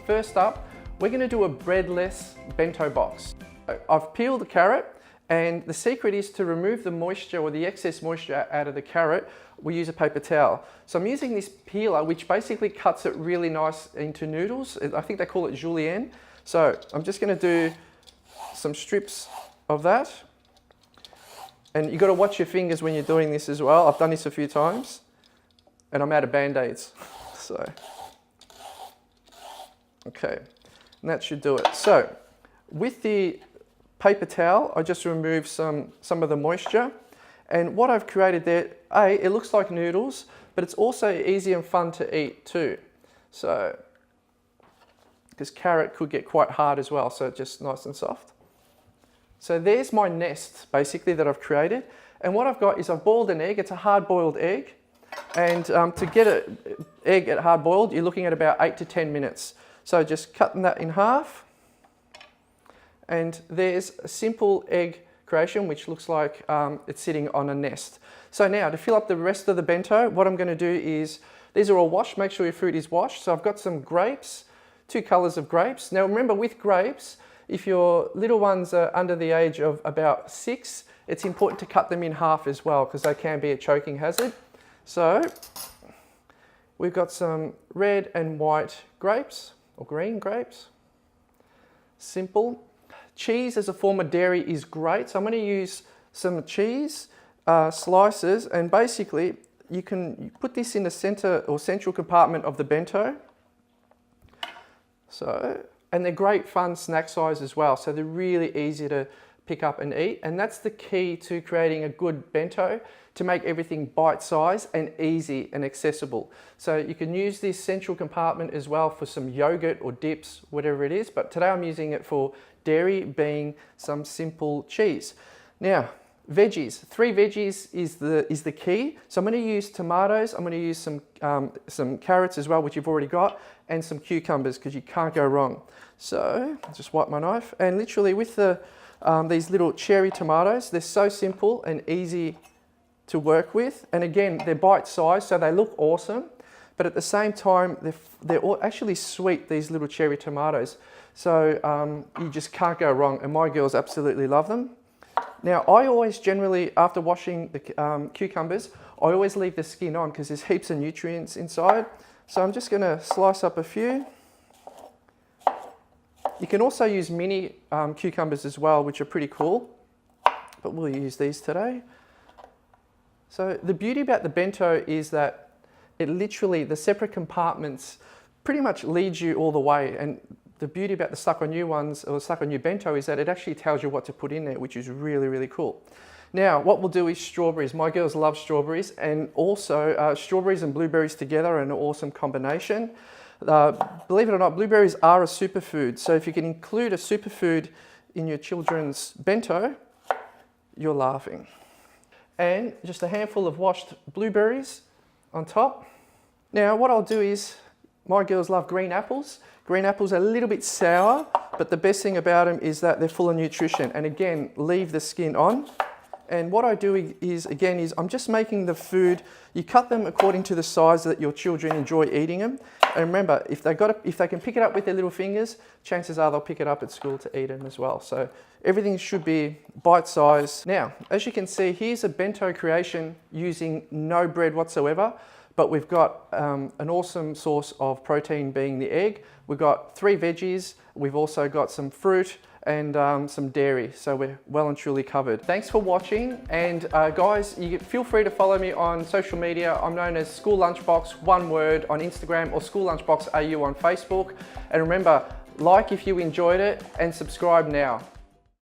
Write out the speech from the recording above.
First up, we're going to do a breadless bento box. I've peeled the carrot, and the secret is to remove the moisture or the excess moisture out of the carrot. We use a paper towel. So I'm using this peeler, which basically cuts it really nice into noodles. I think they call it julienne. So I'm just going to do some strips of that. And you've got to watch your fingers when you're doing this as well. I've done this a few times, and I'm out of Band-Aids. So, okay, and that should do it. So, with the paper towel, I just removed some of the moisture. And what I've created there, it looks like noodles, but it's also easy and fun to eat too. So, because carrot could get quite hard as well, so it's just nice and soft. So there's my nest, basically, that I've created. And what I've got is I've boiled an egg. It's a hard-boiled egg. And to get an egg at hard-boiled, you're looking at about 8 to 10 minutes. So just cutting that in half. And there's a simple egg creation, which looks like it's sitting on a nest. So now, to fill up the rest of the bento, what I'm going to do is, these are all washed. Make sure your fruit is washed. So I've got some grapes, 2 colours of grapes. Now remember, with grapes, if your little ones are under the age of about 6, it's important to cut them in half as well, because they can be a choking hazard. So we've got some red and white grapes, or green grapes. Simple. Cheese as a form of dairy is great. So I'm going to use some cheese slices, and basically you can put this in the center or central compartment of the bento. So, and they're great fun snack size as well. So they're really easy to pick up and eat. And that's the key to creating a good bento, to make everything bite-sized and easy and accessible. So you can use this central compartment as well for some yogurt or dips, whatever it is. But today I'm using it for dairy, being some simple cheese. Now, veggies. 3 veggies is the key. So I'm going to use tomatoes. I'm going to use some carrots as well, which you've already got, and some cucumbers, because you can't go wrong. So I'll just wipe my knife, and literally with these little cherry tomatoes, they're so simple and easy to work with. And again, they're bite-sized, so they look awesome. But at the same time, they're all actually sweet, these little cherry tomatoes. So you just can't go wrong, and my girls absolutely love them. Now, I always generally, after washing the cucumbers, I always leave the skin on because there's heaps of nutrients inside. So I'm just going to slice up a few. You can also use mini cucumbers as well, which are pretty cool, but we'll use these today. So the beauty about the bento is that it literally, the separate compartments pretty much leads you all the way. And the beauty about the Stuck On You ones, or Stuck On You bento, is that it actually tells you what to put in there, which is really, really cool. Now, what we'll do is strawberries. My girls love strawberries, and also strawberries and blueberries together are an awesome combination. Believe it or not, blueberries are a superfood. So if you can include a superfood in your children's bento, you're laughing. And just a handful of washed blueberries on top. Now, what I'll do is, my girls love green apples. Green apples are a little bit sour, but the best thing about them is that they're full of nutrition. And again, leave the skin on. And what I do is I'm just making the food, you cut them according to the size that your children enjoy eating them. And remember, if they can pick it up with their little fingers, chances are they'll pick it up at school to eat them as well. So everything should be bite-sized. Now, as you can see, here's a bento creation using no bread whatsoever. But we've got an awesome source of protein, being the egg. We've got 3 veggies. We've also got some fruit and some dairy. So we're well and truly covered. Thanks for watching. And guys, you feel free to follow me on social media. I'm known as School Lunchbox, one word, on Instagram, or School Lunchbox AU on Facebook. And remember, like if you enjoyed it, and subscribe now.